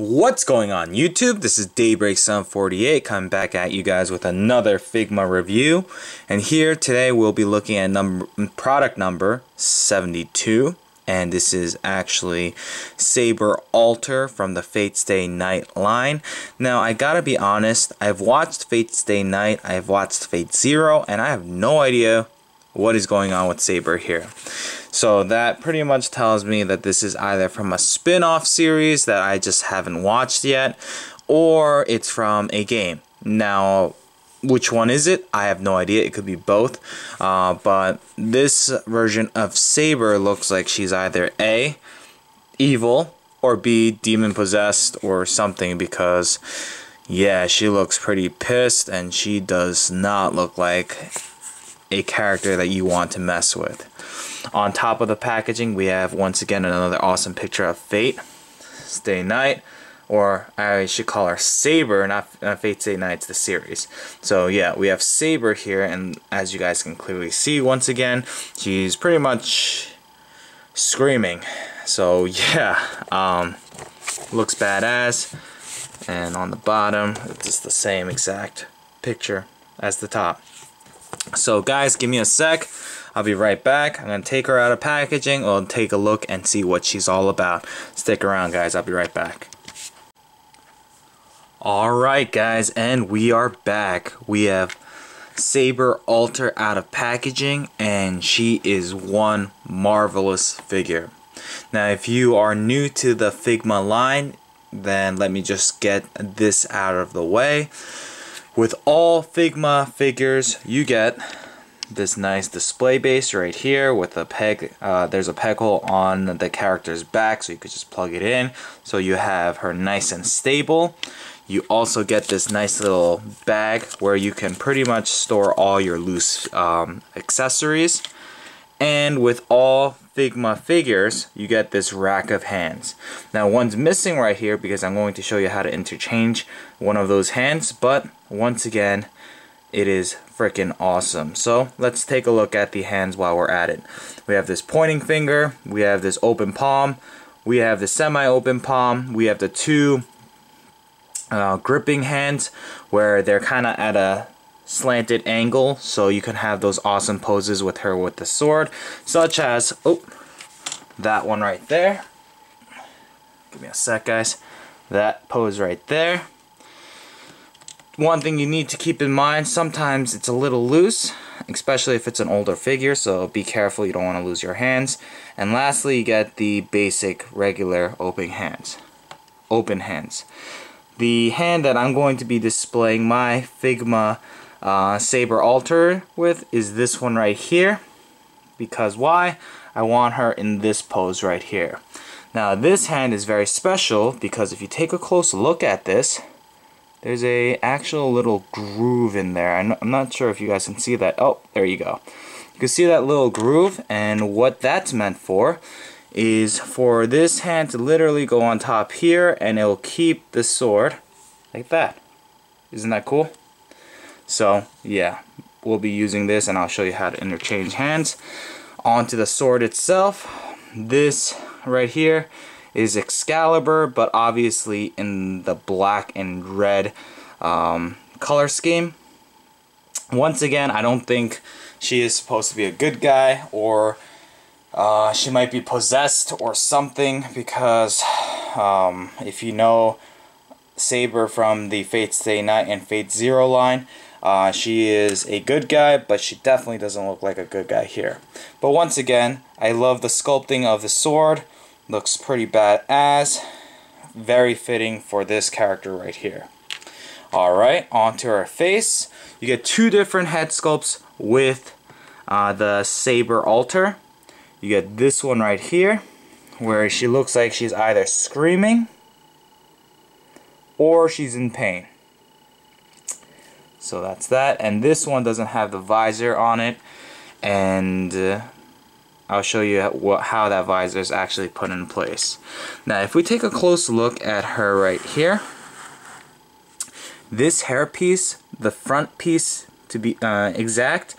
What's going on YouTube? This is Daybreak748 coming back at you guys with another Figma review, and here today we'll be looking at product number 72, and this is actually Saber Alter from the Fate Stay Night line. Now I gotta be honest, I've watched Fate Stay Night, I've watched Fate Zero, and I have no idea what is going on with Saber here. So that pretty much tells me that this is either from a spin-off series that I just haven't watched yet, or it's from a game. Now, which one is it? I have no idea. It could be both. But this version of Saber looks like she's either A, evil, or B, demon-possessed or something, because, yeah, she looks pretty pissed, and she does not look like a character that you want to mess with. On top of the packaging, we have once again another awesome picture of Fate Stay Night, or I should call her Saber, not Fate Stay Night, it's the series. So yeah, we have Saber here, and as you guys can clearly see, once again, she's pretty much screaming. So yeah, looks badass. And on the bottom, it's the same exact picture as the top. So guys, give me a sec. I'll be right back. I'm going to take her out of packaging. We'll take a look and see what she's all about. Stick around, guys. I'll be right back. Alright, guys, and we are back. We have Saber Alter out of packaging, and she is one marvelous figure. Now, if you are new to the Figma line, then let me just get this out of the way. With all Figma figures, you get this nice display base right here with a peg. There's a peg hole on the character's back, so you could just plug it in. So you have her nice and stable. You also get this nice little bag where you can pretty much store all your loose accessories. And with all Figma figures, you get this rack of hands. Now one's missing right here because I'm going to show you how to interchange one of those hands, but once again, it is freaking awesome. So let's take a look at the hands while we're at it. We have this pointing finger, we have this open palm, we have the semi-open palm, we have the two gripping hands where they're kind of at a slanted angle, so you can have those awesome poses with her with the sword, such as that one right there. Give me a sec, guys. That pose right there. One thing you need to keep in mind, sometimes it's a little loose, especially if it's an older figure, so be careful, you don't want to lose your hands. And lastly, you get the basic regular open hands. The hand that I'm going to be displaying my Figma Saber Alter with is this one right here. Because why? I want her in this pose right here. Now this hand is very special because if you take a close look at this, there's a actual little groove in there. I'm not sure if you guys can see that. Oh, there you go. You can see that little groove, and what that's meant for is for this hand to literally go on top here, and it'll keep the sword like that. Isn't that cool? So yeah, we'll be using this, and I'll show you how to interchange hands. Onto the sword itself, this right here is Excalibur, but obviously in the black and red color scheme. Once again, I don't think she is supposed to be a good guy, or she might be possessed or something, because if you know Saber from the Fate Stay Night and Fate Zero line, she is a good guy, but she definitely doesn't look like a good guy here. But once again, I love the sculpting of the sword. Looks pretty badass. Very fitting for this character right here. Alright, onto her face. You get two different head sculpts with the Saber Alter. You get this one right here, where she looks like she's either screaming or she's in pain. So that's that, and this one doesn't have the visor on it, and I'll show you how that visor is actually put in place. Now if we take a close look at her right here, this hairpiece, the front piece to be exact,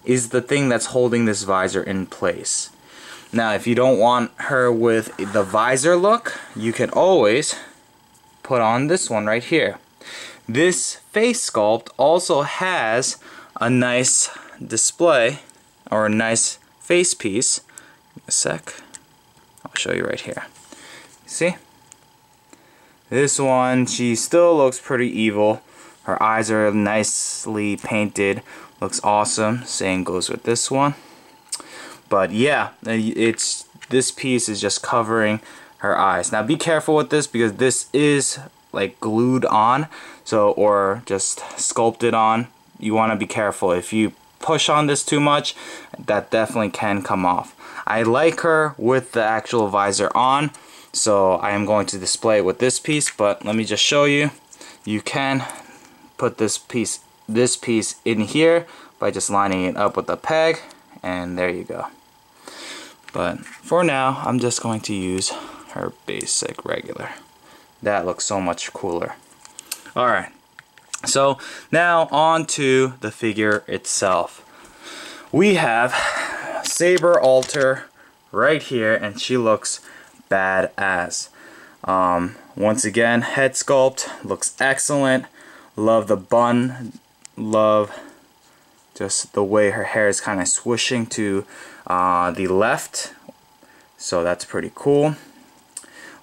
is the thing that's holding this visor in place. Now if you don't want her with the visor look, you can always put on this one right here. This face sculpt also has a nice display or a nice face piece. Give me a sec. I'll show you right here. See? This one, she still looks pretty evil. Her eyes are nicely painted. Looks awesome. Same goes with this one. But yeah, this piece is just covering her eyes. Now be careful with this because this is like glued on, so or just sculpted on. You want to be careful. If you push on this too much, that definitely can come off. I like her with the actual visor on, so I am going to display it with this piece, but let me just show you. You can put this piece in here by just lining it up with a peg, and there you go. But for now, I'm just going to use her basic regular. That looks so much cooler. Alright, so now on to the figure itself. We have Saber Alter right here, and she looks badass. Once again, head sculpt looks excellent. Love the bun. Love just the way her hair is kind of swishing to the left. So that's pretty cool.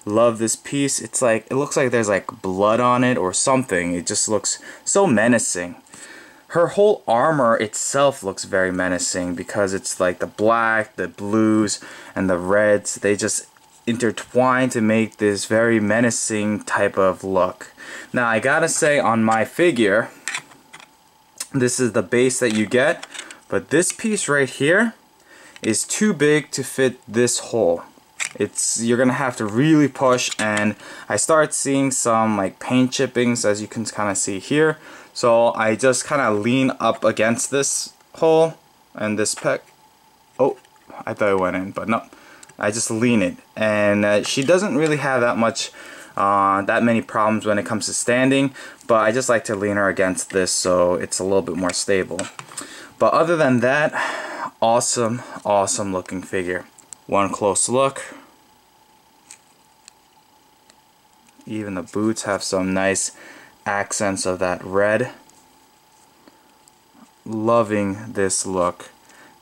Love this piece. It's like, it looks like there's like blood on it or something. It just looks so menacing. Her whole armor itself looks very menacing because it's like the black, the blues, and the reds. They just intertwine to make this very menacing type of look. Now I gotta say, on my figure, this is the base that you get, but this piece right here is too big to fit this hole. You're gonna have to really push, and I start seeing some like paint chippings, as you can kind of see here. So I just kind of lean up against this hole and this peg. Oh, I thought it went in, but no. I just lean it, and she doesn't really have that many problems when it comes to standing, but I just like to lean her against this so it's a little bit more stable. But other than that, awesome looking figure. One close look. Even the boots have some nice accents of that red. Loving this look.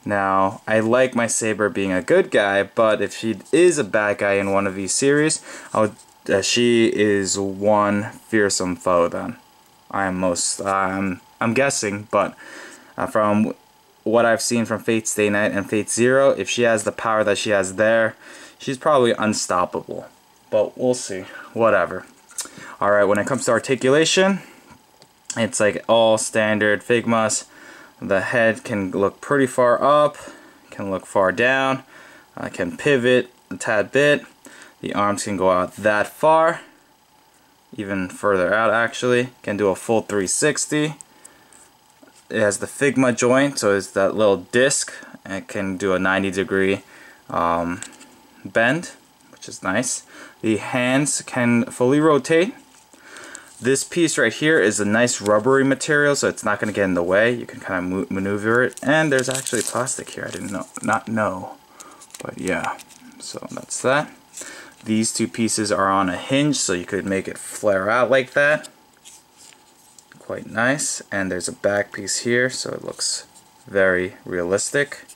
Now, I like my Saber being a good guy, but if she is a bad guy in one of these series, she is one fearsome foe then. I'm guessing, but from what I've seen from Fate Stay Night and Fate Zero, if she has the power that she has there, she's probably unstoppable. But we'll see. Whatever. Alright, when it comes to articulation, it's like all standard Figmas. The head can look pretty far up, can look far down, can pivot a tad bit. The arms can go out that far, even further out actually. Can do a full 360. It has the Figma joint, so it's that little disc, and it can do a 90-degree bend, which is nice. The hands can fully rotate. This piece right here is a nice rubbery material, so it's not going to get in the way. You can kind of maneuver it, and there's actually plastic here. I didn't not know, but yeah. So that's that. These two pieces are on a hinge, so you could make it flare out like that. Quite nice. And there's a back piece here, so it looks very realistic.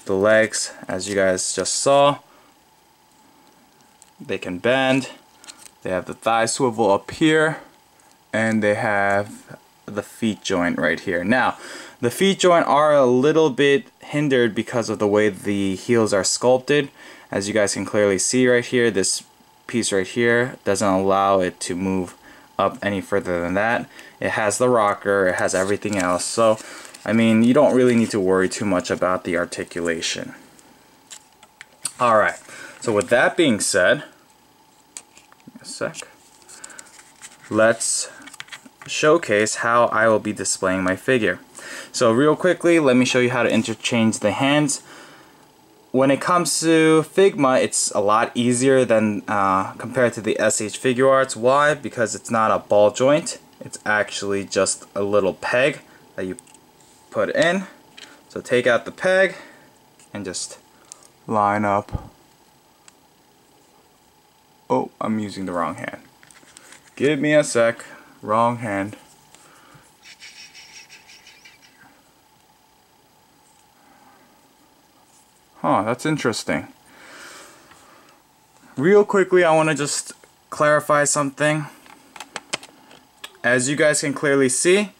The legs, as you guys just saw, they can bend. They have the thigh swivel up here, and they have the feet joint right here. Now, the feet joint are a little bit hindered because of the way the heels are sculpted. As you guys can clearly see right here, this piece right here doesn't allow it to move up any further than that. It has the rocker, it has everything else. So, I mean, you don't really need to worry too much about the articulation. Alright, so with that being said, a sec, let's showcase how I will be displaying my figure. So real quickly, let me show you how to interchange the hands. When it comes to Figma, it's a lot easier than compared to the SH Figure Arts. Why? Because it's not a ball joint. It's actually just a little peg that you put in. So take out the peg and just line up. Oh, I'm using the wrong hand. Give me a sec. Wrong hand. Huh, that's interesting. Real quickly, I want to just clarify something. As you guys can clearly see,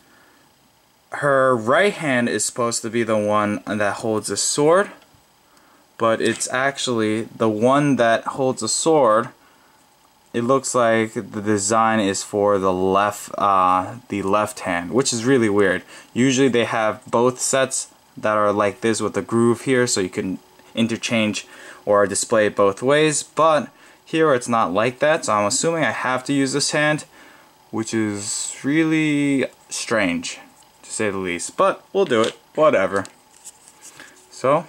her right hand is supposed to be the one that holds a sword, but it's actually the one that holds a sword. It looks like the design is for the left hand, which is really weird. Usually they have both sets that are like this with a groove here, so you can interchange or display it both ways, but here it's not like that, so I'm assuming I have to use this hand, which is really strange to say the least, but we'll do it, whatever. So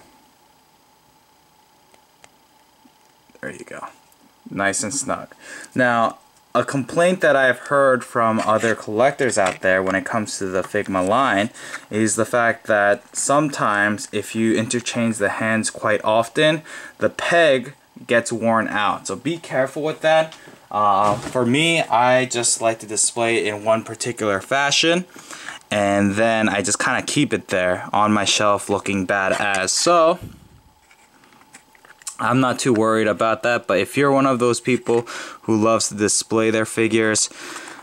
there you go, nice and snug. Now, a complaint that I've heard from other collectors out there when it comes to the Figma line is the fact that sometimes if you interchange the hands quite often, the peg gets worn out. So be careful with that. For me, I just like to display it in one particular fashion, and then I just kind of keep it there on my shelf looking badass. So I'm not too worried about that, but if you're one of those people who loves to display their figures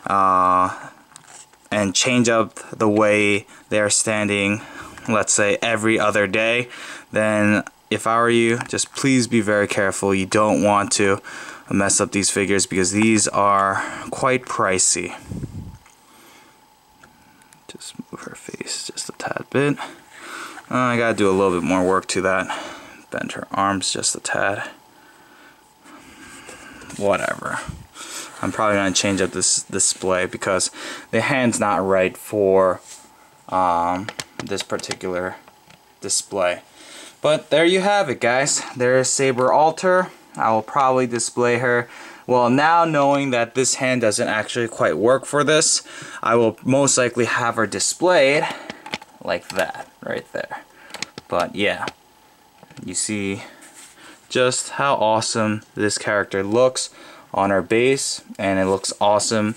and change up the way they're standing, let's say every other day, then if I were you, just please be very careful. You don't want to mess up these figures because these are quite pricey. Just move her face just a tad bit. I gotta do a little bit more work to that. Bend her arms just a tad. Whatever. I'm probably going to change up this display because the hand's not right for this particular display. But there you have it, guys. There's Saber Alter. I will probably display her. Well, now knowing that this hand doesn't actually quite work for this, I will most likely have her displayed like that, right there. But yeah. You see just how awesome this character looks on her base, and it looks awesome.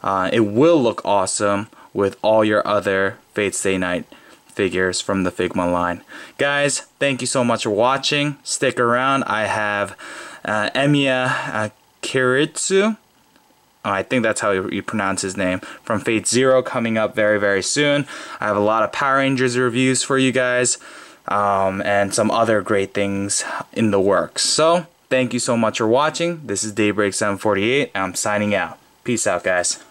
It will look awesome with all your other Fate Stay Night figures from the Figma line. Guys, thank you so much for watching. Stick around. I have Emiya Kiritsu. I think that's how you pronounce his name, from Fate Zero, coming up very, very soon. I have a lot of Power Rangers reviews for you guys. And some other great things in the works. So, thank you so much for watching. This is Daybreak 748, and I'm signing out. Peace out, guys.